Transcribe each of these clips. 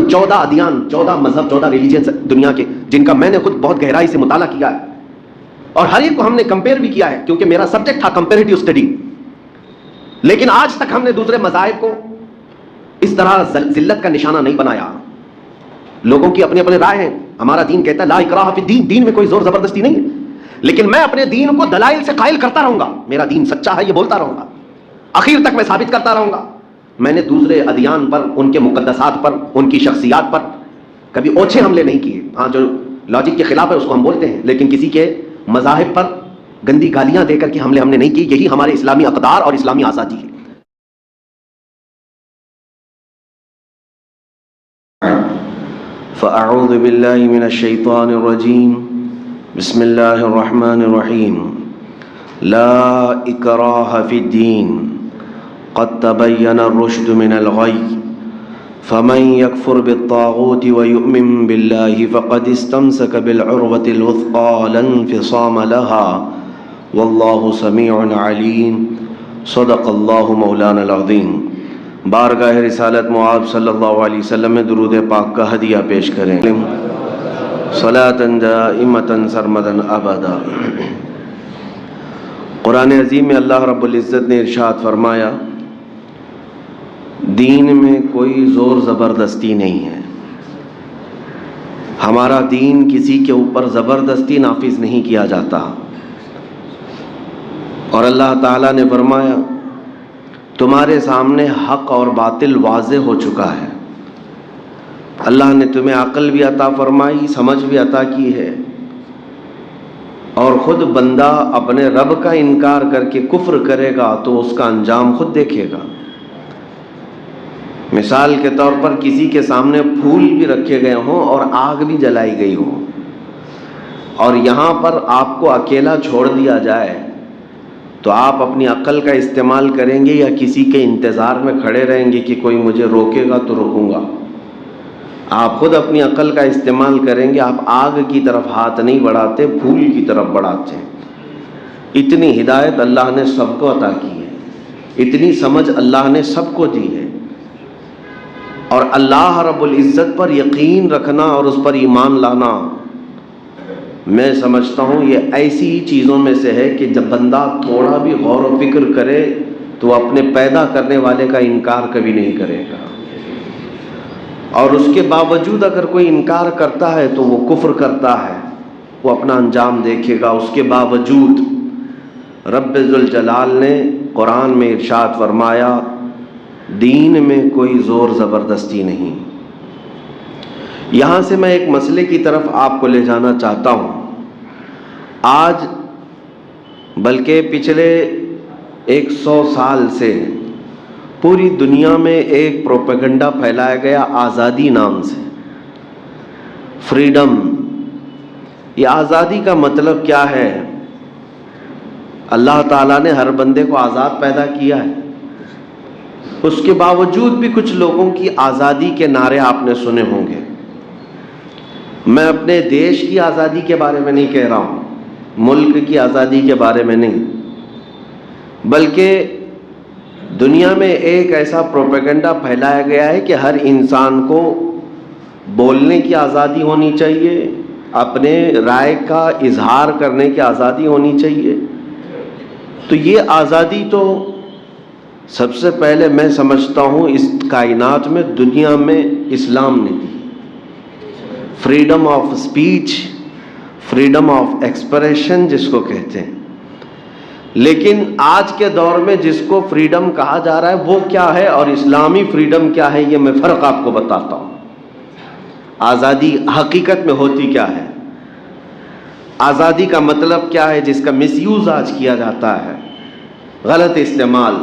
14 ادیان، 14 مذہب، 14 ریلیجنز دنیا کے، جن کا میں نے خود بہت گہرائی سے مطالعہ کیا ہے، اور ہر ایک کو ہم نے کمپیئر بھی کیا ہے، کیونکہ میرا سبجیکٹ تھا کمپیریٹیو اسٹڈی. لیکن آج تک ہم نے دوسرے مذاہب کو اس طرح ذلت کا نشانہ نہیں بنایا. لوگوں کی اپنے اپنے رائے ہیں. ہمارا دین کہتا ہے لا اکراہ فی الدین، دین میں کوئی زور زبردستی نہیں ہے. لیکن میں اپنے دین کو دلائل سے قائل کرتا رہوں گا. میرا دین سچا ہے یہ بولتا رہوں گا، آخر تک میں ثابت کرتا رہوں گا. میں نے دوسرے ادیان پر، ان کے مقدسات پر، ان کی شخصیات پر کبھی اوچھے حملے نہیں کیے. ہاں جو لاجک کے خلاف ہے اس کو ہم بولتے ہیں، لیکن کسی کے مذاہب پر گندی گالیاں دے کر کے حملے ہم نے نہیں کی. یہی ہمارے اسلامی اقدار اور اسلامی آزادی ہے. فأعوذ باللہ من الشیطان الرجیم، بسم اللہ الرحمن الرحیم. لا اکراہ فی الدین قد تبین الرشد من الغی فمن یکفر بالطاغوت ویؤمن باللہ فقد استمسک بالعروۃ الوثقی لا انفصام لها واللہ سمیع علیم. صدق اللہ مولانا العظیم. بارگاہ رسالت معاذ صلی اللہ علیہ وسلم میں درود پاک کا ہدیہ پیش کریں. صلاۃ دائمۃ سرمدا ابدا. قرآن عظیم میں اللہ رب العزت نے ارشاد فرمایا، دین میں کوئی زور زبردستی نہیں ہے. ہمارا دین کسی کے اوپر زبردستی نافذ نہیں کیا جاتا. اور اللہ تعالیٰ نے فرمایا تمہارے سامنے حق اور باطل واضح ہو چکا ہے. اللہ نے تمہیں عقل بھی عطا فرمائی، سمجھ بھی عطا کی ہے، اور خود بندہ اپنے رب کا انکار کر کے کفر کرے گا تو اس کا انجام خود دیکھے گا. مثال کے طور پر کسی کے سامنے پھول بھی رکھے گئے ہوں اور آگ بھی جلائی گئی ہو، اور یہاں پر آپ کو اکیلا چھوڑ دیا جائے تو آپ اپنی عقل کا استعمال کریں گے یا کسی کے انتظار میں کھڑے رہیں گے کہ کوئی مجھے روکے گا تو رکوں گا؟ آپ خود اپنی عقل کا استعمال کریں گے. آپ آگ کی طرف ہاتھ نہیں بڑھاتے، پھول کی طرف بڑھاتے ہیں. اتنی ہدایت اللہ نے سب کو عطا کی ہے، اتنی سمجھ اللہ نے سب کو دی ہے. اور اللہ رب العزت پر یقین رکھنا اور اس پر ایمان لانا، میں سمجھتا ہوں یہ ایسی چیزوں میں سے ہے کہ جب بندہ تھوڑا بھی غور و فکر کرے تو اپنے پیدا کرنے والے کا انکار کبھی نہیں کرے گا. اور اس کے باوجود اگر کوئی انکار کرتا ہے تو وہ کفر کرتا ہے، وہ اپنا انجام دیکھے گا. اس کے باوجود رب ذوالجلال نے قرآن میں ارشاد فرمایا دین میں کوئی زور زبردستی نہیں. یہاں سے میں ایک مسئلے کی طرف آپ کو لے جانا چاہتا ہوں. آج بلکہ پچھلے 100 سال سے پوری دنیا میں ایک پروپیگنڈا پھیلایا گیا آزادی نام سے، فریڈم. یہ آزادی کا مطلب کیا ہے؟ اللہ تعالیٰ نے ہر بندے کو آزاد پیدا کیا ہے، اس کے باوجود بھی کچھ لوگوں کی آزادی کے نعرے آپ نے سنے ہوں گے. میں اپنے دیش کی آزادی کے بارے میں نہیں کہہ رہا ہوں، ملک کی آزادی کے بارے میں نہیں، بلکہ دنیا میں ایک ایسا پروپیگنڈا پھیلایا گیا ہے کہ ہر انسان کو بولنے کی آزادی ہونی چاہیے، اپنے رائے کا اظہار کرنے کی آزادی ہونی چاہیے. تو یہ آزادی تو سب سے پہلے میں سمجھتا ہوں اس کائنات میں دنیا میں اسلام نے دی. Freedom of speech, freedom of expression جس کو کہتے ہیں. لیکن آج کے دور میں جس کو فریڈم کہا جا رہا ہے وہ کیا ہے اور اسلامی فریڈم کیا ہے، یہ میں فرق آپ کو بتاتا ہوں. آزادی حقیقت میں ہوتی کیا ہے، آزادی کا مطلب کیا ہے جس کا مس یوز آج کیا جاتا ہے، غلط استعمال.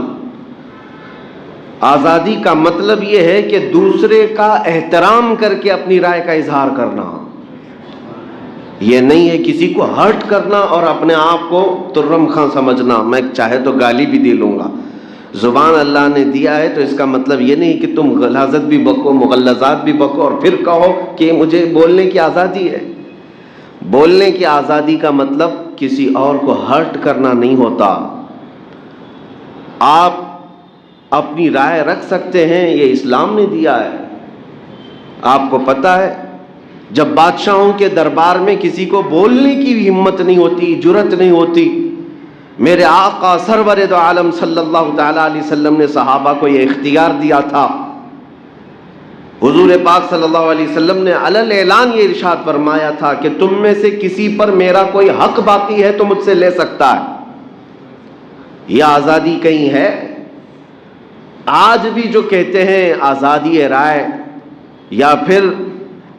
آزادی کا مطلب یہ ہے کہ دوسرے کا احترام کر کے اپنی رائے کا اظہار کرنا. یہ نہیں ہے کسی کو ہرٹ کرنا اور اپنے آپ کو ترم خاں سمجھنا. میں چاہے تو گالی بھی دے لوں گا. زبان اللہ نے دیا ہے تو اس کا مطلب یہ نہیں کہ تم غلاظت بھی بکو، مغلظات بھی بکو اور پھر کہو کہ مجھے بولنے کی آزادی ہے. بولنے کی آزادی کا مطلب کسی اور کو ہرٹ کرنا نہیں ہوتا. آپ اپنی رائے رکھ سکتے ہیں، یہ اسلام نے دیا ہے. آپ کو پتہ ہے جب بادشاہوں کے دربار میں کسی کو بولنے کی بھی ہمت نہیں ہوتی، جرت نہیں ہوتی، میرے آقا سرور دو عالم صلی اللہ تعالی علیہ وسلم نے صحابہ کو یہ اختیار دیا تھا۔ حضور پاک صلی اللہ علیہ وسلم نے علل اعلان یہ ارشاد فرمایا تھا کہ تم میں سے کسی پر میرا کوئی حق باقی ہے تو مجھ سے لے سکتا ہے۔ یہ آزادی کہیں ہے؟ آج بھی جو کہتے ہیں آزادی رائے یا پھر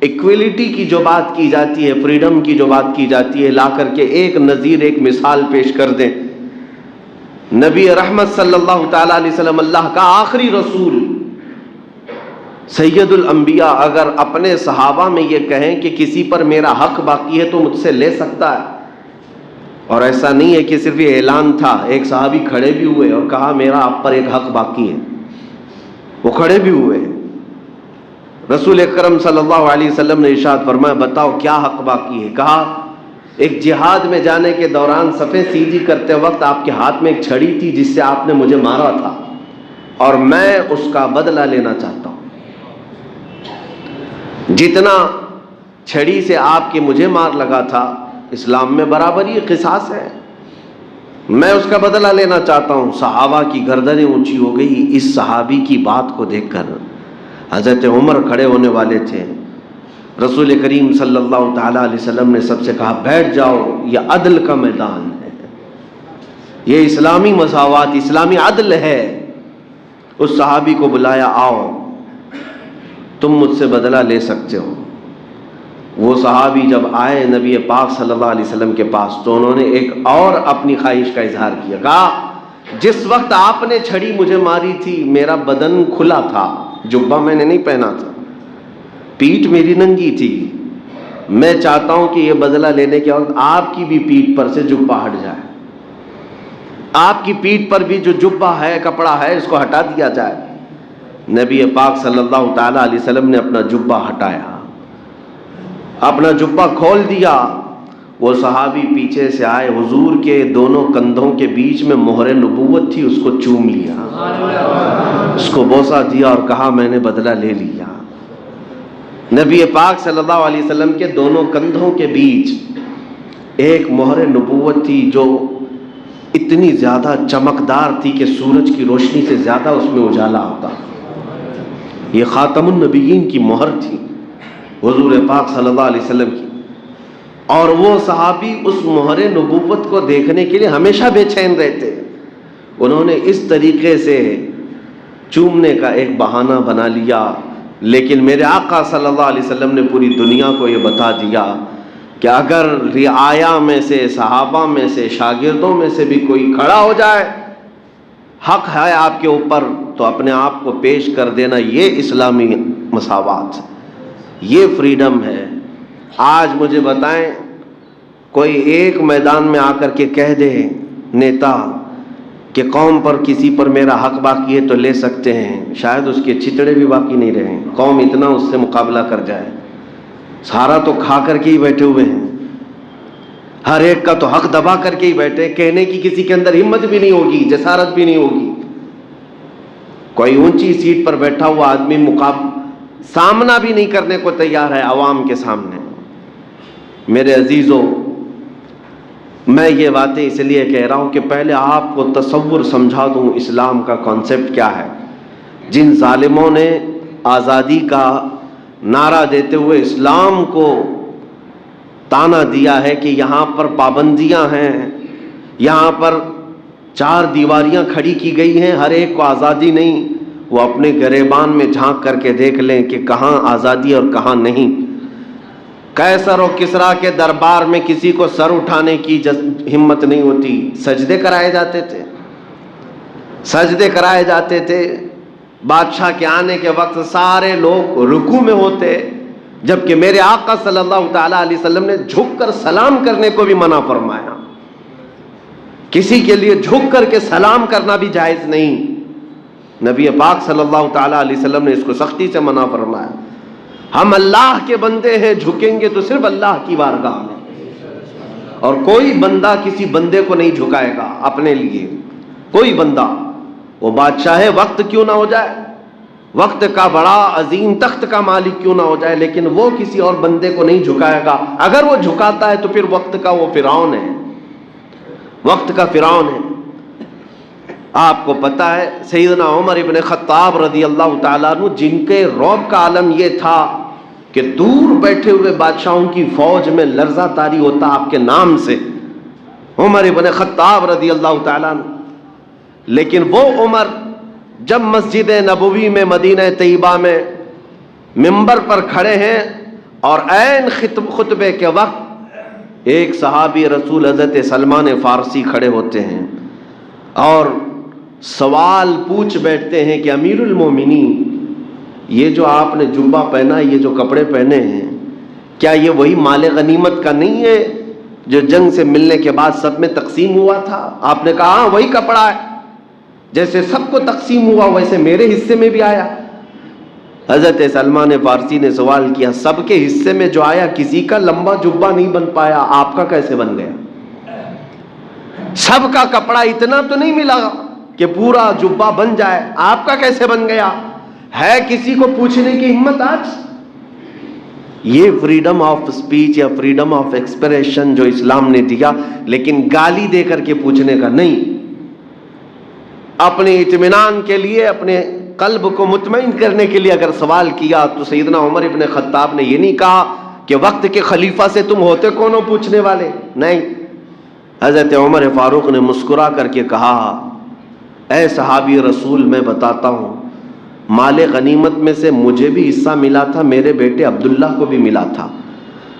ایکویلٹی کی جو بات کی جاتی ہے، فریڈم کی جو بات کی جاتی ہے، لا کر کے ایک نظیر، ایک مثال پیش کر دیں۔ نبی رحمت صلی اللہ تعالی علیہ وسلم، اللہ کا آخری رسول، سید الانبیاء، اگر اپنے صحابہ میں یہ کہیں کہ کسی پر میرا حق باقی ہے تو مجھ سے لے سکتا ہے، اور ایسا نہیں ہے کہ صرف یہ اعلان تھا، ایک صحابی کھڑے بھی ہوئے اور کہا میرا آپ پر ایک حق باقی ہے، وہ کھڑے بھی ہوئے۔ رسول اکرم صلی اللہ علیہ وسلم نے ارشاد فرمایا بتاؤ کیا حق باقی ہے؟ کہا ایک جہاد میں جانے کے دوران صفیں سیدھی کرتے وقت آپ کے ہاتھ میں ایک چھڑی تھی جس سے آپ نے مجھے مارا تھا، اور میں اس کا بدلہ لینا چاہتا ہوں۔ جتنا چھڑی سے آپ کے مجھے مار لگا تھا، اسلام میں برابری قصاص ہے، میں اس کا بدلہ لینا چاہتا ہوں۔ صحابہ کی گردنیں اونچی ہو گئی اس صحابی کی بات کو دیکھ کر۔ حضرت عمر کھڑے ہونے والے تھے، رسول کریم صلی اللہ تعالی علیہ وسلم نے سب سے کہا بیٹھ جاؤ، یہ عدل کا میدان ہے، یہ اسلامی مساوات، اسلامی عدل ہے۔ اس صحابی کو بلایا، آؤ تم مجھ سے بدلہ لے سکتے ہو۔ وہ صحابی جب آئے نبی پاک صلی اللہ علیہ وسلم کے پاس تو انہوں نے ایک اور اپنی خواہش کا اظہار کیا، کہا جس وقت آپ نے چھڑی مجھے ماری تھی میرا بدن کھلا تھا، جبہ میں نے نہیں پہنا تھا، پیٹھ میری ننگی تھی، میں چاہتا ہوں کہ یہ بدلہ لینے کے وقت آپ کی بھی پیٹھ پر سے جبہ ہٹ جائے، آپ کی پیٹھ پر بھی جو جبہ ہے، کپڑا ہے، اس کو ہٹا دیا جائے۔ نبی پاک صلی اللہ تعالی علیہ وسلم نے اپنا جبہ ہٹایا، اپنا جبہ کھول دیا۔ وہ صحابی پیچھے سے آئے، حضور کے دونوں کندھوں کے بیچ میں مہر نبوت تھی، اس کو چوم لیا، اس کو بوسہ دیا اور کہا میں نے بدلہ لے لیا۔ نبی پاک صلی اللہ علیہ وسلم کے دونوں کندھوں کے بیچ ایک مہر نبوت تھی جو اتنی زیادہ چمکدار تھی کہ سورج کی روشنی سے زیادہ اس میں اجالا ہوتا۔ یہ خاتم النبیین کی مہر تھی، حضور پاک صلی اللہ علیہ وسلم کی، اور وہ صحابی اس مہر نبوت کو دیکھنے کے لیے ہمیشہ بے چین رہتے۔ انہوں نے اس طریقے سے چومنے کا ایک بہانہ بنا لیا، لیکن میرے آقا صلی اللہ علیہ وسلم نے پوری دنیا کو یہ بتا دیا کہ اگر رعایا میں سے، صحابہ میں سے، شاگردوں میں سے بھی کوئی کھڑا ہو جائے، حق ہے آپ کے اوپر تو اپنے آپ کو پیش کر دینا، یہ اسلامی مساوات، یہ فریڈم ہے۔ آج مجھے بتائیں کوئی ایک میدان میں آ کر کے کہہ دے نیتا کہ قوم پر کسی پر میرا حق باقی ہے تو لے سکتے ہیں، شاید اس کے چھتڑے بھی باقی نہیں رہیں، قوم اتنا اس سے مقابلہ کر جائے۔ سارا تو کھا کر کے ہی بیٹھے ہوئے ہیں، ہر ایک کا تو حق دبا کر کے ہی بیٹھے، کہنے کی کسی کے اندر ہمت بھی نہیں ہوگی، جسارت بھی نہیں ہوگی۔ کوئی اونچی سیٹ پر بیٹھا ہوا آدمی سامنا بھی نہیں کرنے کو تیار ہے عوام کے سامنے۔ میرے عزیزوں، میں یہ باتیں اس لیے کہہ رہا ہوں کہ پہلے آپ کو تصور سمجھا دوں اسلام کا کانسیپٹ کیا ہے۔ جن ظالموں نے آزادی کا نعرہ دیتے ہوئے اسلام کو تانا دیا ہے کہ یہاں پر پابندیاں ہیں، یہاں پر چار دیواریاں کھڑی کی گئی ہیں، ہر ایک کو آزادی نہیں، وہ اپنے گریبان میں جھانک کر کے دیکھ لیں کہ کہاں آزادی اور کہاں نہیں۔ قیصر و کسریٰ کے دربار میں کسی کو سر اٹھانے کی ہمت نہیں ہوتی، سجدے کرائے جاتے تھے، سجدے کرائے جاتے تھے۔ بادشاہ کے آنے کے وقت سارے لوگ رکوع میں ہوتے، جبکہ میرے آقا صلی اللہ تعالی علیہ وسلم نے جھک کر سلام کرنے کو بھی منع فرمایا۔ کسی کے لیے جھک کر کے سلام کرنا بھی جائز نہیں، نبی پاک صلی اللہ تعالی علیہ وسلم نے اس کو سختی سے منع فرمایا۔ ہم اللہ کے بندے ہیں، جھکیں گے تو صرف اللہ کی بارگاہ میں، اور کوئی بندہ کسی بندے کو نہیں جھکائے گا اپنے لیے، کوئی بندہ، وہ بادشاہ وقت کیوں نہ ہو جائے، وقت کا بڑا عظیم تخت کا مالک کیوں نہ ہو جائے، لیکن وہ کسی اور بندے کو نہیں جھکائے گا۔ اگر وہ جھکاتا ہے تو پھر وقت کا وہ فرعون ہے، وقت کا فرعون ہے۔ آپ کو پتا ہے سیدنا عمر ابن خطاب رضی اللہ تعالیٰ عنہ، جن کے رعب کا عالم یہ تھا کہ دور بیٹھے ہوئے بادشاہوں کی فوج میں لرزہ طاری ہوتا آپ کے نام سے، عمر ابن خطاب رضی اللہ تعالیٰ عنہ۔ لیکن وہ عمر جب مسجد نبوی میں مدینہ طیبہ میں منبر پر کھڑے ہیں اور عین خطبے کے وقت ایک صحابی رسول حضرت سلمان فارسی کھڑے ہوتے ہیں اور سوال پوچھ بیٹھتے ہیں کہ امیر المومنین، یہ جو آپ نے جبہ پہنا، یہ جو کپڑے پہنے ہیں، کیا یہ وہی مال غنیمت کا نہیں ہے جو جنگ سے ملنے کے بعد سب میں تقسیم ہوا تھا؟ آپ نے کہا ہاں وہی کپڑا ہے، جیسے سب کو تقسیم ہوا ویسے میرے حصے میں بھی آیا۔ حضرت سلمان فارسی نے سوال کیا، سب کے حصے میں جو آیا کسی کا لمبا جبہ نہیں بن پایا، آپ کا کیسے بن گیا؟ سب کا کپڑا اتنا تو نہیں ملا کہ پورا جبہ بن جائے، آپ کا کیسے بن گیا؟ ہے کسی کو پوچھنے کی ہمت آج؟ یہ فریڈم آف سپیچ یا فریڈم آف ایکسپریشن جو اسلام نے دیا، لیکن گالی دے کر کے پوچھنے کا نہیں، اپنے اطمینان کے لیے، اپنے قلب کو مطمئن کرنے کے لیے اگر سوال کیا تو سیدنا عمر ابن خطاب نے یہ نہیں کہا کہ وقت کے خلیفہ سے تم ہوتے کون ہو پوچھنے والے، نہیں، حضرت عمر فاروق نے مسکرا کر کے کہا، اے صحابی رسول، میں بتاتا ہوں، مال غنیمت میں سے مجھے بھی حصہ ملا تھا، میرے بیٹے عبداللہ کو بھی ملا تھا۔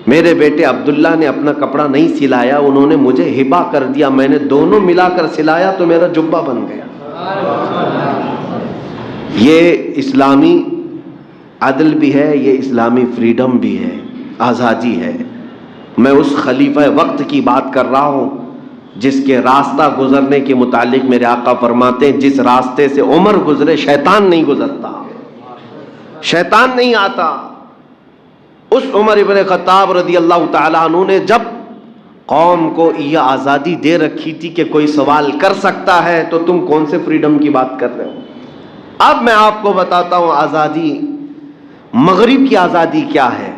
میرے بیٹے عبداللہ نے اپنا کپڑا نہیں سلایا، انہوں نے مجھے ہبہ کر دیا، میں نے دونوں ملا کر سلایا تو میرا جبہ بن گیا۔ یہ اسلامی عدل بھی ہے، یہ اسلامی فریڈم بھی ہے، آزادی ہے۔ میں اس خلیفہ وقت کی بات کر رہا ہوں جس کے راستہ گزرنے کے متعلق میرے آقا فرماتے ہیں، جس راستے سے عمر گزرے شیطان نہیں گزرتا، شیطان نہیں آتا۔ اس عمر ابن خطاب رضی اللہ تعالیٰ عنہ نے جب قوم کو یہ آزادی دے رکھی تھی کہ کوئی سوال کر سکتا ہے، تو تم کون سے فریڈم کی بات کر رہے ہو؟ اب میں آپ کو بتاتا ہوں آزادی، مغرب کی آزادی کیا ہے،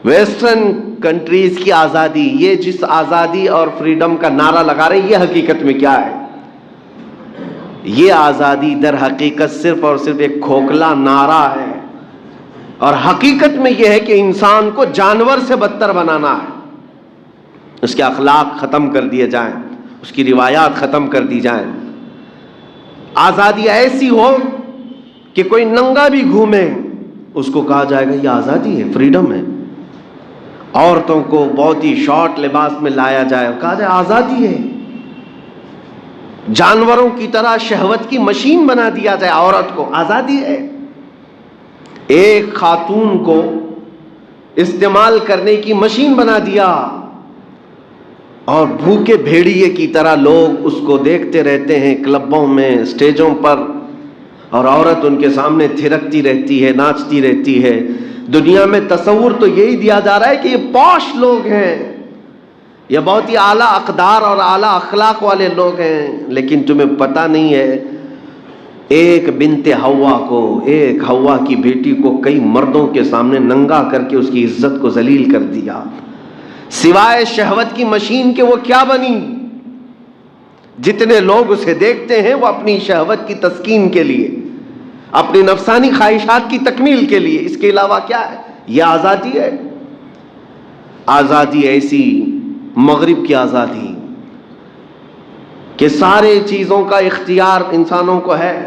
ویسٹرن کنٹریز کی آزادی، یہ جس آزادی اور فریڈم کا نعرہ لگا رہے ہیں، یہ حقیقت میں کیا ہے؟ یہ آزادی در حقیقت صرف اور صرف ایک کھوکھلا نعرہ ہے، اور حقیقت میں یہ ہے کہ انسان کو جانور سے بدتر بنانا ہے، اس کے اخلاق ختم کر دیے جائیں، اس کی روایات ختم کر دی جائیں۔ آزادی ایسی ہو کہ کوئی ننگا بھی گھومے اس کو کہا جائے گا یہ آزادی ہے، فریڈم ہے۔ عورتوں کو بہت ہی شارٹ لباس میں لایا جائے، کہا جائے آزادی ہے۔ جانوروں کی طرح شہوت کی مشین بنا دیا جائے عورت کو، آزادی ہے۔ ایک خاتون کو استعمال کرنے کی مشین بنا دیا، اور بھوکے بھیڑیے کی طرح لوگ اس کو دیکھتے رہتے ہیں کلبوں میں، اسٹیجوں پر، اور عورت ان کے سامنے تھرکتی رہتی ہے، ناچتی رہتی ہے۔ دنیا میں تصور تو یہی دیا جا رہا ہے کہ یہ پوش لوگ ہیں، یہ بہت ہی اعلیٰ اقدار اور اعلیٰ اخلاق والے لوگ ہیں، لیکن تمہیں پتہ نہیں ہے ایک بنت حوا کو، ایک حوا کی بیٹی کو کئی مردوں کے سامنے ننگا کر کے اس کی عزت کو ذلیل کر دیا، سوائے شہوت کی مشین کے وہ کیا بنی؟ جتنے لوگ اسے دیکھتے ہیں وہ اپنی شہوت کی تسکین کے لیے، اپنی نفسانی خواہشات کی تکمیل کے لیے، اس کے علاوہ کیا ہے؟ یہ آزادی ہے۔ آزادی ایسی، مغرب کی آزادی کہ سارے چیزوں کا اختیار انسانوں کو ہے،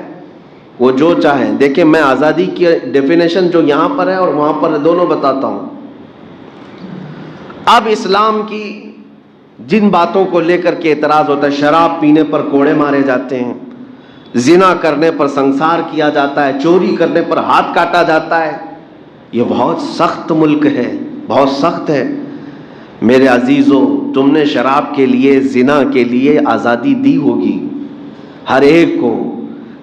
وہ جو چاہیں۔ دیکھیں میں آزادی کی ڈیفینیشن جو یہاں پر ہے اور وہاں پر دونوں بتاتا ہوں۔ اب اسلام کی جن باتوں کو لے کر کے اعتراض ہوتا ہے، شراب پینے پر کوڑے مارے جاتے ہیں، زنا کرنے پر سنسار کیا جاتا ہے، چوری کرنے پر ہاتھ کاٹا جاتا ہے، یہ بہت سخت ملک ہے، بہت سخت ہے۔ میرے عزیزو، تم نے شراب کے لیے، زنا کے لیے آزادی دی ہوگی ہر ایک کو،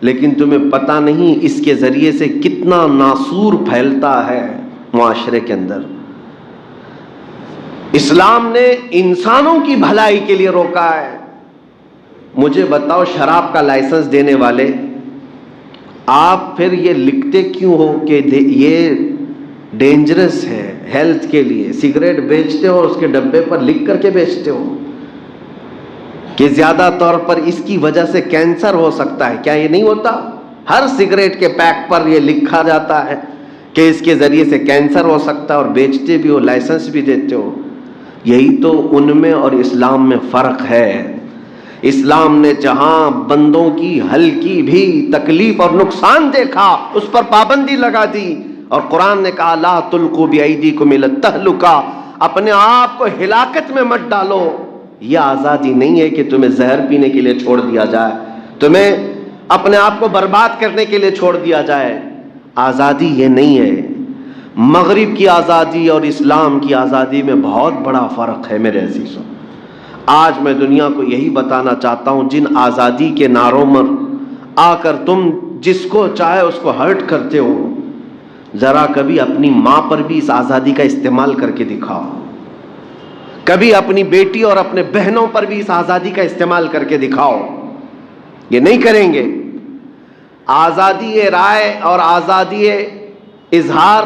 لیکن تمہیں پتہ نہیں اس کے ذریعے سے کتنا ناسور پھیلتا ہے معاشرے کے اندر۔ اسلام نے انسانوں کی بھلائی کے لیے روکا ہے۔ مجھے بتاؤ، شراب کا لائسنس دینے والے آپ پھر یہ لکھتے کیوں ہو کہ یہ ڈینجرس ہے ہیلتھ کے لیے؟ سگریٹ بیچتے ہو اور اس کے ڈبے پر لکھ کر کے بیچتے ہو کہ زیادہ طور پر اس کی وجہ سے کینسر ہو سکتا ہے. کیا یہ نہیں ہوتا؟ ہر سگریٹ کے پیک پر یہ لکھا جاتا ہے کہ اس کے ذریعے سے کینسر ہو سکتا ہے، اور بیچتے بھی ہو، لائسنس بھی دیتے ہو. یہی تو ان میں اور اسلام میں فرق ہے. اسلام نے جہاں بندوں کی ہلکی بھی تکلیف اور نقصان دیکھا اس پر پابندی لگا دی، اور قرآن نے کہا لا تلقوا بأیدیکم الی التہلکہ، اپنے آپ کو ہلاکت میں مت ڈالو. یہ آزادی نہیں ہے کہ تمہیں زہر پینے کے لیے چھوڑ دیا جائے، تمہیں اپنے آپ کو برباد کرنے کے لیے چھوڑ دیا جائے. آزادی یہ نہیں ہے. مغرب کی آزادی اور اسلام کی آزادی میں بہت بڑا فرق ہے میرے عزیزوں. آج میں دنیا کو یہی بتانا چاہتا ہوں، جن آزادی کے نعروں میں آ کر تم جس کو چاہے اس کو ہرٹ کرتے ہو، ذرا کبھی اپنی ماں پر بھی اس آزادی کا استعمال کر کے دکھاؤ. کبھی اپنی بیٹی اور اپنے بہنوں پر بھی اس آزادی کا استعمال کر کے دکھاؤ. یہ نہیں کریں گے. آزادی رائے اور آزادی اظہار،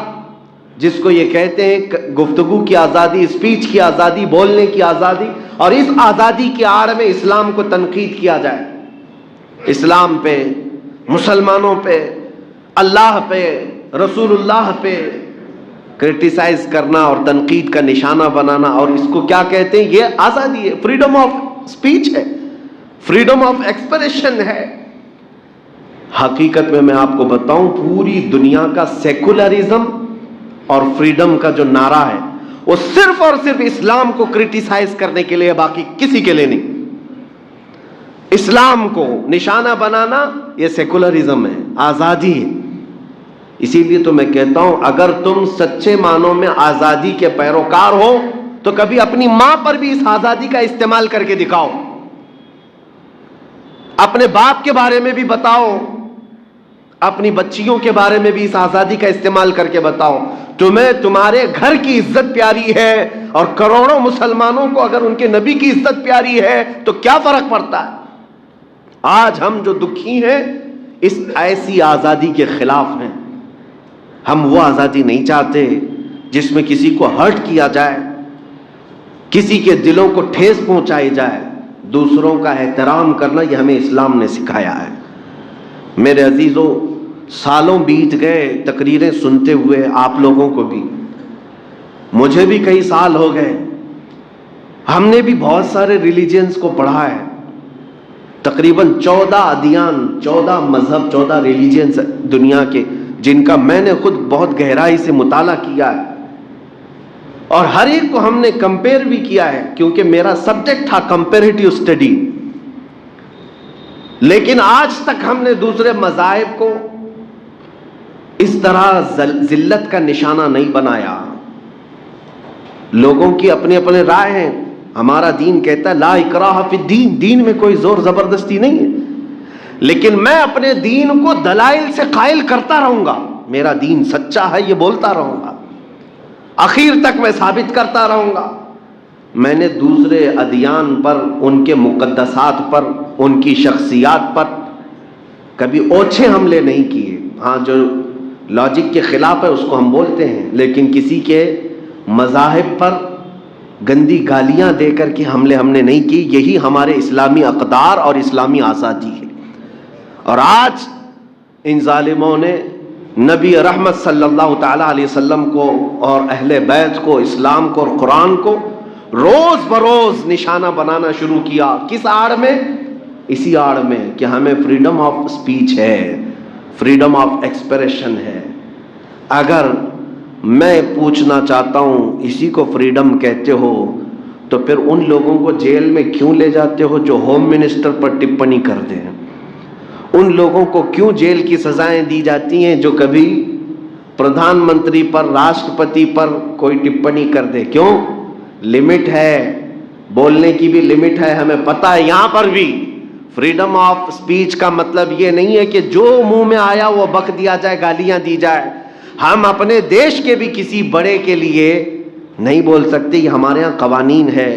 جس کو یہ کہتے ہیں گفتگو کی آزادی، اسپیچ کی آزادی، بولنے کی آزادی، اور اس آزادی کی آڑ میں اسلام کو تنقید کیا جائے، اسلام پہ، مسلمانوں پہ، اللہ پہ، رسول اللہ پہ کرٹیسائز کرنا اور تنقید کا نشانہ بنانا، اور اس کو کیا کہتے ہیں؟ یہ آزادی ہے، فریڈم آف اسپیچ ہے، فریڈم آف ایکسپریشن ہے. حقیقت میں آپ کو بتاؤں، پوری دنیا کا سیکولرزم اور فریڈم کا جو نعرہ ہے وہ صرف اور صرف اسلام کو کرٹیسائز کرنے کے لیے، باقی کسی کے لیے نہیں. اسلام کو نشانہ بنانا یہ سیکولرزم ہے، آزادی ہے. اسی لیے تو میں کہتا ہوں اگر تم سچے معنوں میں آزادی کے پیروکار ہو تو کبھی اپنی ماں پر بھی اس آزادی کا استعمال کر کے دکھاؤ، اپنے باپ کے بارے میں بھی بتاؤ، اپنی بچیوں کے بارے میں بھی اس آزادی کا استعمال کر کے بتاؤ. تمہیں تمہارے گھر کی عزت پیاری ہے، اور کروڑوں مسلمانوں کو اگر ان کے نبی کی عزت پیاری ہے تو کیا فرق پڑتا ہے؟ آج ہم جو دکھی ہیں اس ایسی آزادی کے خلاف ہیں. ہم وہ آزادی نہیں چاہتے جس میں کسی کو ہرٹ کیا جائے، کسی کے دلوں کو ٹھیس پہنچائی جائے. دوسروں کا احترام کرنا یہ ہمیں اسلام نے سکھایا ہے. میرے عزیزوں، سالوں بیت گئے تقریریں سنتے ہوئے، آپ لوگوں کو بھی، مجھے بھی کئی سال ہو گئے. ہم نے بھی بہت سارے ریلیجنز کو پڑھا ہے، تقریباً 14 ادیان، 14 مذہب، 14 ریلیجنز دنیا کے، جن کا میں نے خود بہت گہرائی سے مطالعہ کیا ہے، اور ہر ایک کو ہم نے کمپیئر بھی کیا ہے، کیونکہ میرا سبجیکٹ تھا کمپیریٹیو اسٹڈی. لیکن آج تک ہم نے دوسرے مذاہب کو اس طرح ذلت کا نشانہ نہیں بنایا. لوگوں کی اپنے اپنے رائے ہیں. ہمارا دین کہتا ہے لا اکراہ فی الدین، دین میں کوئی زور زبردستی نہیں ہے. لیکن میں اپنے دین کو دلائل سے قائل کرتا رہوں گا. میرا دین سچا ہے یہ بولتا رہوں گا، آخر تک میں ثابت کرتا رہوں گا. میں نے دوسرے ادیان پر، ان کے مقدسات پر، ان کی شخصیات پر کبھی اوچھے حملے نہیں کیے. ہاں جو لاجک کے خلاف ہے اس کو ہم بولتے ہیں، لیکن کسی کے مذاہب پر گندی گالیاں دے کر کے حملے ہم نے نہیں کی. یہی ہمارے اسلامی اقدار اور اسلامی آزادی ہے. اور آج ان ظالموں نے نبی رحمت صلی اللہ تعالی علیہ وسلم کو اور اہل بیت کو، اسلام کو اور قرآن کو روز بروز نشانہ بنانا شروع کیا. کس آڑ میں؟ اسی آڑ میں کہ ہمیں فریڈم آف اسپیچ ہے، فریڈم آف ایکسپریشن ہے. اگر میں پوچھنا چاہتا ہوں اسی کو فریڈم کہتے ہو تو پھر ان لوگوں کو جیل میں کیوں لے جاتے ہو جو ہوم منسٹر پر ٹپنی کرتے ہیں؟ ان لوگوں کو کیوں جیل کی سزائیں دی جاتی ہیں جو کبھی پردھان منتری پر، راشٹرپتی پر کوئی ٹپنی کر دے؟ کیوں؟ لمٹ ہے، بولنے کی بھی لمٹ ہے. ہمیں پتہ ہے یہاں پر بھی فریڈم آف اسپیچ کا مطلب یہ نہیں ہے کہ جو منہ میں آیا وہ بک دیا جائے، گالیاں دی جائے. ہم اپنے دیش کے بھی کسی بڑے کے لیے نہیں بول سکتے، یہ ہمارے ہاں قوانین ہے.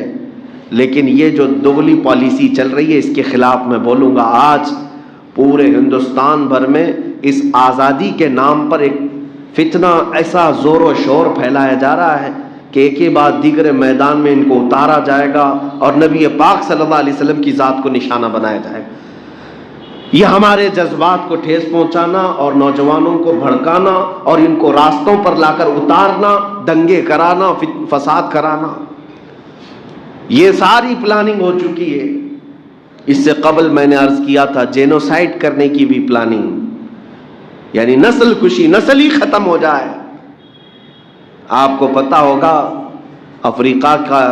لیکن یہ جو دوغلی پالیسی چل رہی ہے اس کے خلاف میں بولوں گا. آج پورے ہندوستان بھر میں اس آزادی کے نام پر ایک فتنہ ایسا زور و شور پھیلایا جا رہا ہے کہ ایک کے بعد دیگر میدان میں ان کو اتارا جائے گا اور نبی پاک صلی اللہ علیہ وسلم کی ذات کو نشانہ بنایا جائے گا۔ یہ ہمارے جذبات کو ٹھیس پہنچانا اور نوجوانوں کو بھڑکانا اور ان کو راستوں پر لا کر اتارنا، دنگے کرانا، فساد کرانا، یہ ساری پلاننگ ہو چکی ہے۔ اس سے قبل میں نے عرض کیا تھا جینوسائیڈ کرنے کی بھی پلاننگ، یعنی نسل کشی، نسل ہی ختم ہو جائے۔ آپ کو پتا ہوگا افریقہ کا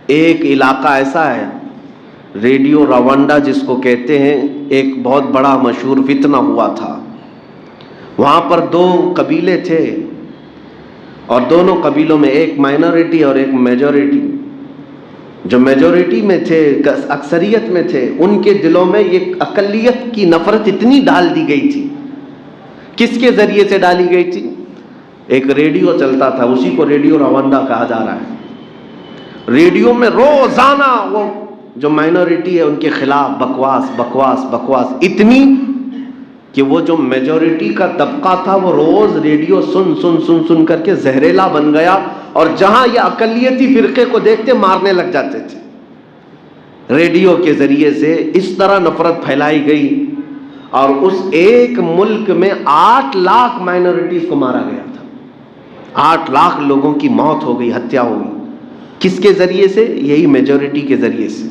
ایک علاقہ ایسا ہے، ریڈیو روانڈا جس کو کہتے ہیں، ایک بہت بڑا مشہور فتنہ ہوا تھا۔ وہاں پر 2 قبیلے تھے اور دونوں قبیلوں میں ایک مائنورٹی اور ایک میجورٹی۔ جو میجورٹی میں تھے، اکثریت میں تھے، ان کے دلوں میں یہ اقلیت کی نفرت اتنی ڈال دی گئی تھی۔ کس کے ذریعے سے ڈالی گئی تھی؟ ایک ریڈیو چلتا تھا، اسی کو ریڈیو روانڈا کہا جا رہا ہے۔ ریڈیو میں روزانہ وہ جو مائنورٹی ہے ان کے خلاف بکواس بکواس بکواس اتنی کہ وہ جو میجورٹی کا طبقہ تھا وہ روز ریڈیو سن سن سن سن کر کے زہریلا بن گیا، اور جہاں یہ اقلیتی فرقے کو دیکھتے مارنے لگ جاتے تھے۔ ریڈیو کے ذریعے سے اس طرح نفرت پھیلائی گئی، اور اس ایک ملک میں 8 لاکھ مائنورٹیز کو مارا گیا تھا۔ 8 لاکھ لوگوں کی موت ہو گئی، ہتیا ہو گئی۔ کس کے ذریعے سے؟ یہی میجورٹی کے ذریعے سے۔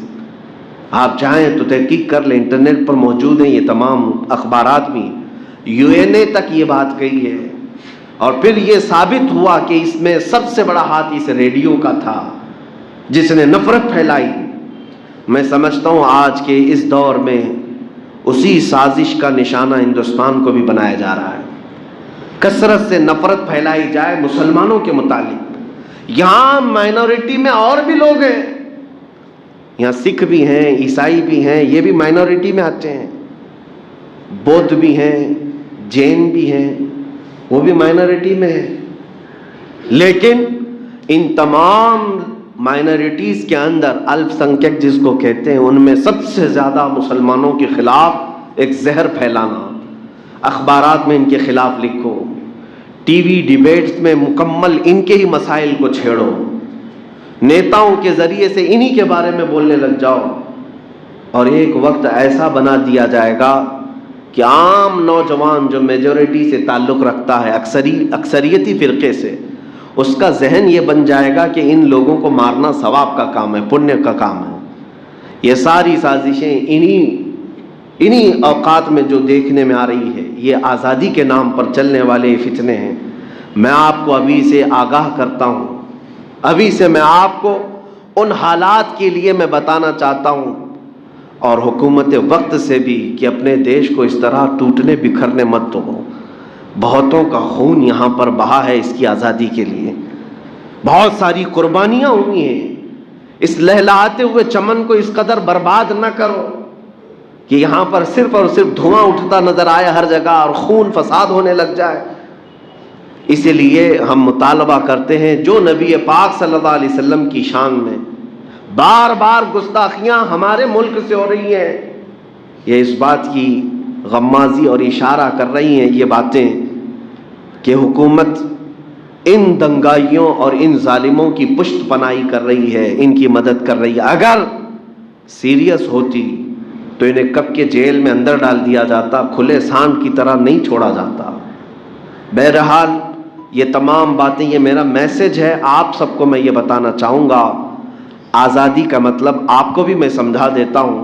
آپ چاہیں تو تحقیق کر لیں، انٹرنیٹ پر موجود ہیں یہ تمام اخبارات بھی۔ UN تک یہ بات گئی ہے، اور پھر یہ ثابت ہوا کہ اس میں سب سے بڑا ہاتھ اس ریڈیو کا تھا جس نے نفرت پھیلائی۔ میں سمجھتا ہوں آج کے اس دور میں اسی سازش کا نشانہ ہندوستان کو بھی بنایا جا رہا ہے۔ کثرت سے نفرت پھیلائی جائے مسلمانوں کے متعلق۔ یہاں مائنورٹی میں اور بھی لوگ ہیں، یہاں سکھ بھی ہیں، عیسائی بھی ہیں، یہ بھی مائنورٹی میں آتے ہیں، بودھ بھی ہیں، جین بھی ہیں، وہ بھی مائنورٹی میں ہیں۔ لیکن ان تمام مائنورٹیز کے اندر الپ سنکھیک جس کو کہتے ہیں، ان میں سب سے زیادہ مسلمانوں کے خلاف ایک زہر پھیلانا۔ اخبارات میں ان کے خلاف لکھو، ٹی وی ڈیبیٹس میں مکمل ان کے ہی مسائل کو چھیڑو، نیتاؤں کے ذریعے سے انہی کے بارے میں بولنے لگ جاؤ، اور ایک وقت ایسا بنا دیا جائے گا کہ عام نوجوان جو میجورٹی سے تعلق رکھتا ہے، اکثریتی فرقے سے، اس کا ذہن یہ بن جائے گا کہ ان لوگوں کو مارنا ثواب کا کام ہے، پنیہ کا کام ہے۔ یہ ساری سازشیں انہی اوقات میں جو دیکھنے میں آ رہی ہے، یہ آزادی کے نام پر چلنے والے فتنے ہیں۔ میں آپ کو ابھی سے آگاہ کرتا ہوں، ابھی سے میں آپ کو ان حالات کے لیے میں بتانا چاہتا ہوں، اور حکومت وقت سے بھی، کہ اپنے دیش کو اس طرح ٹوٹنے بکھرنے مت دو۔ بہتوں کا خون یہاں پر بہا ہے اس کی آزادی کے لیے، بہت ساری قربانیاں ہوئی ہیں۔ اس لہلہاتے ہوئے چمن کو اس قدر برباد نہ کرو کہ یہاں پر صرف اور صرف دھواں اٹھتا نظر آئے ہر جگہ، اور خون فساد ہونے لگ جائے۔ اسی لیے ہم مطالبہ کرتے ہیں، جو نبی پاک صلی اللہ علیہ وسلم کی شان میں بار بار گستاخیاں ہمارے ملک سے ہو رہی ہیں، یہ اس بات کی غمازی اور اشارہ کر رہی ہیں یہ باتیں کہ حکومت ان دنگائیوں اور ان ظالموں کی پشت پناہی کر رہی ہے، ان کی مدد کر رہی ہے۔ اگر سیریس ہوتی تو انہیں کب کے جیل میں اندر ڈال دیا جاتا، کھلے سانڈ کی طرح نہیں چھوڑا جاتا۔ بہرحال یہ تمام باتیں، یہ میرا میسج ہے آپ سب کو، میں یہ بتانا چاہوں گا، آزادی کا مطلب آپ کو بھی میں سمجھا دیتا ہوں۔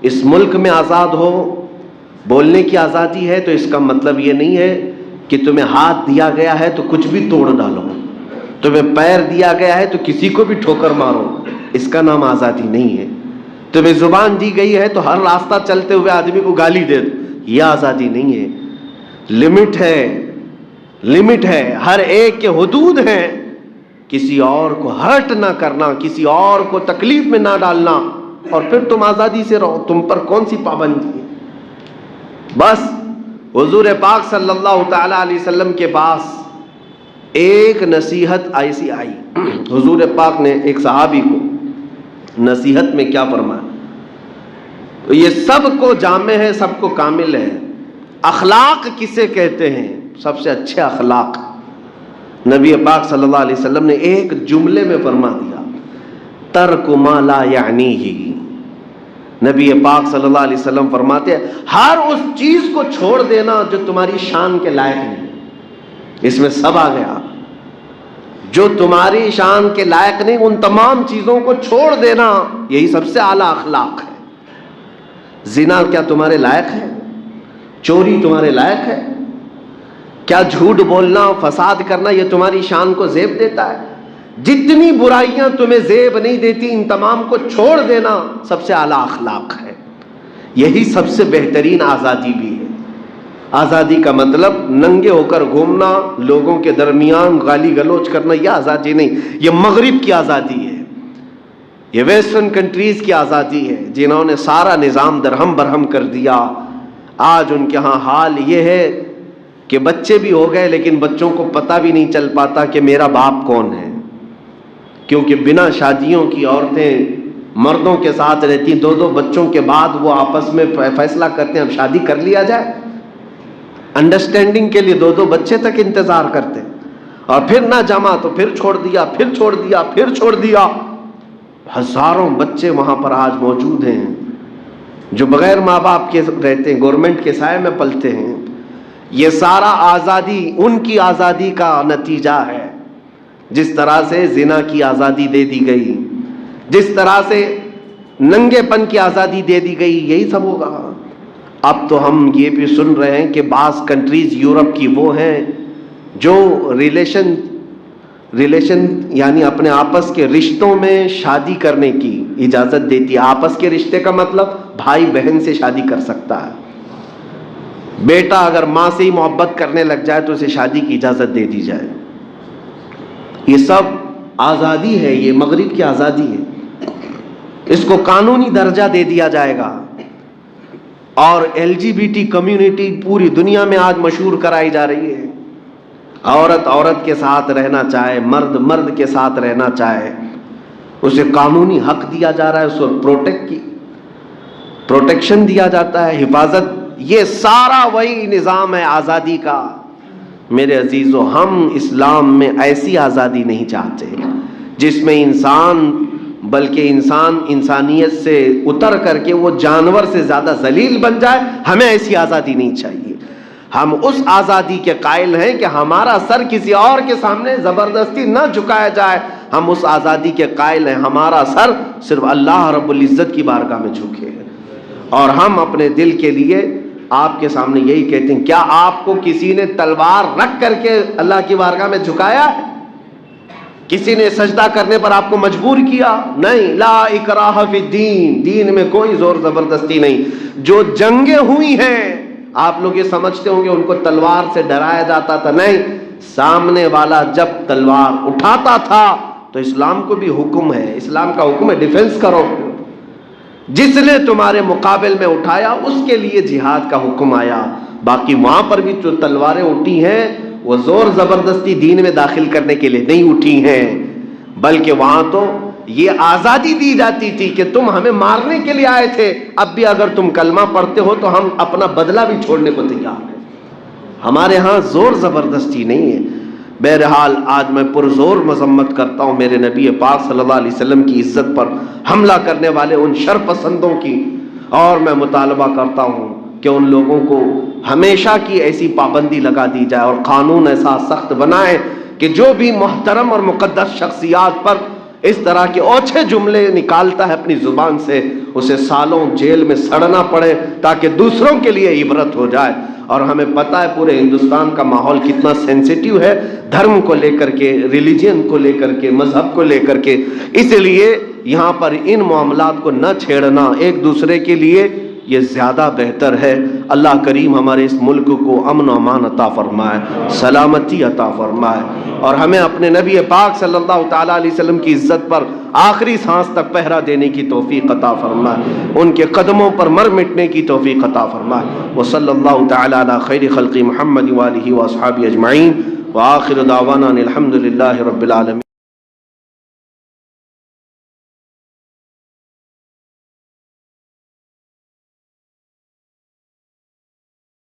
اس ملک میں آزاد ہو، بولنے کی آزادی ہے، تو اس کا مطلب یہ نہیں ہے کہ تمہیں ہاتھ دیا گیا ہے تو کچھ بھی توڑ ڈالو، تمہیں پیر دیا گیا ہے تو کسی کو بھی ٹھوکر مارو، اس کا نام آزادی نہیں ہے۔ تمہیں زبان دی گئی ہے تو ہر راستہ چلتے ہوئے آدمی کو گالی دے دو، یہ آزادی نہیں ہے۔ لمٹ ہے، ہر ایک کے حدود ہیں، کسی اور کو ہرٹ نہ کرنا، کسی اور کو تکلیف میں نہ ڈالنا، اور پھر تم آزادی سے رہو، تم پر کون سی پابندی ہے۔ بس حضور پاک صلی اللہ تعالی علیہ وسلم کے پاس ایک نصیحت ایسی آئی، حضور پاک نے ایک صحابی کو نصیحت میں کیا فرمایا، تو یہ سب کو جامع ہے، سب کو کامل ہے، اخلاق کسے کہتے ہیں؟ سب سے اچھے اخلاق نبی پاک صلی اللہ علیہ وسلم نے ایک جملے میں فرما دیا، ترک ما لا یعنیہ۔ نبی پاک صلی اللہ علیہ وسلم فرماتے ہیں ہر اس چیز کو چھوڑ دینا جو تمہاری شان کے لائق نہیں۔ اس میں سب آ گیا، جو تمہاری شان کے لائق نہیں ان تمام چیزوں کو چھوڑ دینا، یہی سب سے اعلیٰ اخلاق ہے۔ زنا کیا تمہارے لائق ہے؟ چوری تمہارے لائق ہے؟ کیا جھوٹ بولنا، فساد کرنا یہ تمہاری شان کو زیب دیتا ہے؟ جتنی برائیاں تمہیں زیب نہیں دیتی ان تمام کو چھوڑ دینا سب سے اعلیٰ اخلاق ہے۔ یہی سب سے بہترین آزادی بھی ہے۔ آزادی کا مطلب ننگے ہو کر گھومنا، لوگوں کے درمیان گالی گلوچ کرنا، یہ آزادی نہیں، یہ مغرب کی آزادی ہے، یہ ویسٹرن کنٹریز کی آزادی ہے جنہوں نے سارا نظام درہم برہم کر دیا۔ آج ان کے ہاں حال یہ ہے کہ بچے بھی ہو گئے لیکن بچوں کو پتہ بھی نہیں چل پاتا کہ میرا باپ کون ہے، کیونکہ بنا شادیوں کی عورتیں مردوں کے ساتھ رہتی، دو بچوں کے بعد وہ آپس میں فیصلہ کرتے ہیں اب شادی کر لیا جائے۔ انڈرسٹینڈنگ کے لیے دو بچے تک انتظار کرتے، اور پھر نہ جما تو پھر چھوڑ دیا، پھر چھوڑ دیا، پھر چھوڑ دیا۔ ہزاروں بچے وہاں پر آج موجود ہیں جو بغیر ماں باپ کے رہتے ہیں، گورنمنٹ کے سائے میں پلتے ہیں۔ یہ سارا آزادی ان کی آزادی کا نتیجہ ہے۔ جس طرح سے زنا کی آزادی دے دی گئی، جس طرح سے ننگے پن کی آزادی دے دی گئی، یہی سب ہوگا۔ اب تو ہم یہ بھی سن رہے ہیں کہ بعض کنٹریز یورپ کی وہ ہیں جو ریلیشن یعنی اپنے آپس کے رشتوں میں شادی کرنے کی اجازت دیتی ہے۔ آپس کے رشتے کا مطلب بھائی بہن سے شادی کر سکتا ہے، بیٹا اگر ماں سے ہی محبت کرنے لگ جائے تو اسے شادی کی اجازت دے دی جائے۔ یہ سب آزادی ہے، یہ مغرب کی آزادی ہے، اس کو قانونی درجہ دے دیا جائے گا۔ اور LGBT کمیونٹی پوری دنیا میں آج مشہور کرائی جا رہی ہے۔ عورت عورت کے ساتھ رہنا چاہے، مرد مرد کے ساتھ رہنا چاہے، اسے قانونی حق دیا جا رہا ہے، اس کو پروٹیکشن دیا جاتا ہے، حفاظت۔ یہ سارا وہی نظام ہے آزادی کا۔ میرے عزیزو، ہم اسلام میں ایسی آزادی نہیں چاہتے جس میں بلکہ انسان انسانیت سے اتر کر کے وہ جانور سے زیادہ ذلیل بن جائے۔ ہمیں ایسی آزادی نہیں چاہیے۔ ہم اس آزادی کے قائل ہیں کہ ہمارا سر کسی اور کے سامنے زبردستی نہ جھکایا جائے۔ ہم اس آزادی کے قائل ہیں ہمارا سر صرف اللہ رب العزت کی بارگاہ میں جھکے، اور ہم اپنے دل کے لیے آپ کے سامنے یہی کہتے ہیں، کیا آپ کو کسی نے تلوار رکھ کر کے اللہ کی بارگاہ میں جھکایا ہے؟ کسی نے سجدہ کرنے پر آپ کو مجبور کیا؟ نہیں، لا اکراہ فی الدین، دین میں کوئی زور زبردستی نہیں۔ جو جنگیں ہوئی ہیں آپ لوگ یہ سمجھتے ہوں گے ان کو تلوار سے ڈرایا جاتا تھا، نہیں، سامنے والا جب تلوار اٹھاتا تھا تو اسلام کو بھی حکم ہے، اسلام کا حکم ہے ڈیفنس کرو۔ جس نے تمہارے مقابل میں اٹھایا اس کے لیے جہاد کا حکم آیا۔ باقی وہاں پر بھی جو تلواریں اٹھی ہیں وہ زور زبردستی دین میں داخل کرنے کے لیے نہیں اٹھی ہیں، بلکہ وہاں تو یہ آزادی دی جاتی تھی کہ تم ہمیں مارنے کے لیے آئے تھے، اب بھی اگر تم کلمہ پڑھتے ہو تو ہم اپنا بدلہ بھی چھوڑنے کو تیار ہیں۔ ہمارے ہاں زور زبردستی نہیں ہے۔ بہرحال آج میں پرزور مذمت کرتا ہوں میرے نبی پاک صلی اللہ علیہ وسلم کی عزت پر حملہ کرنے والے ان شر پسندوں کی، اور میں مطالبہ کرتا ہوں کہ ان لوگوں کو ہمیشہ کی ایسی پابندی لگا دی جائے اور قانون ایسا سخت بنائے کہ جو بھی محترم اور مقدس شخصیات پر اس طرح کے اوچھے جملے نکالتا ہے اپنی زبان سے، اسے سالوں جیل میں سڑنا پڑے تاکہ دوسروں کے لیے عبرت ہو جائے۔ اور ہمیں پتہ ہے پورے ہندوستان کا ماحول کتنا سینسیٹیو ہے دھرم کو لے کر کے، ریلیجن کو لے کر کے، مذہب کو لے کر کے، اس لیے یہاں پر ان معاملات کو نہ چھیڑنا ایک دوسرے کے لیے یہ زیادہ بہتر ہے۔ اللہ کریم ہمارے اس ملک کو امن و امان عطا فرمائے، سلامتی عطا فرمائے، اور ہمیں اپنے نبی پاک صلی اللہ تعالیٰ علیہ وسلم کی عزت پر آخری سانس تک پہرا دینے کی توفیق عطا فرمائے، ان کے قدموں پر مر مٹنے کی توفیق عطا فرمائے۔ وصلی اللہ تعالیٰ علی خیر خلق محمد وآلہ واصحابہ اجمعین، وآخر دعوانا الحمد للہ رب العالمین۔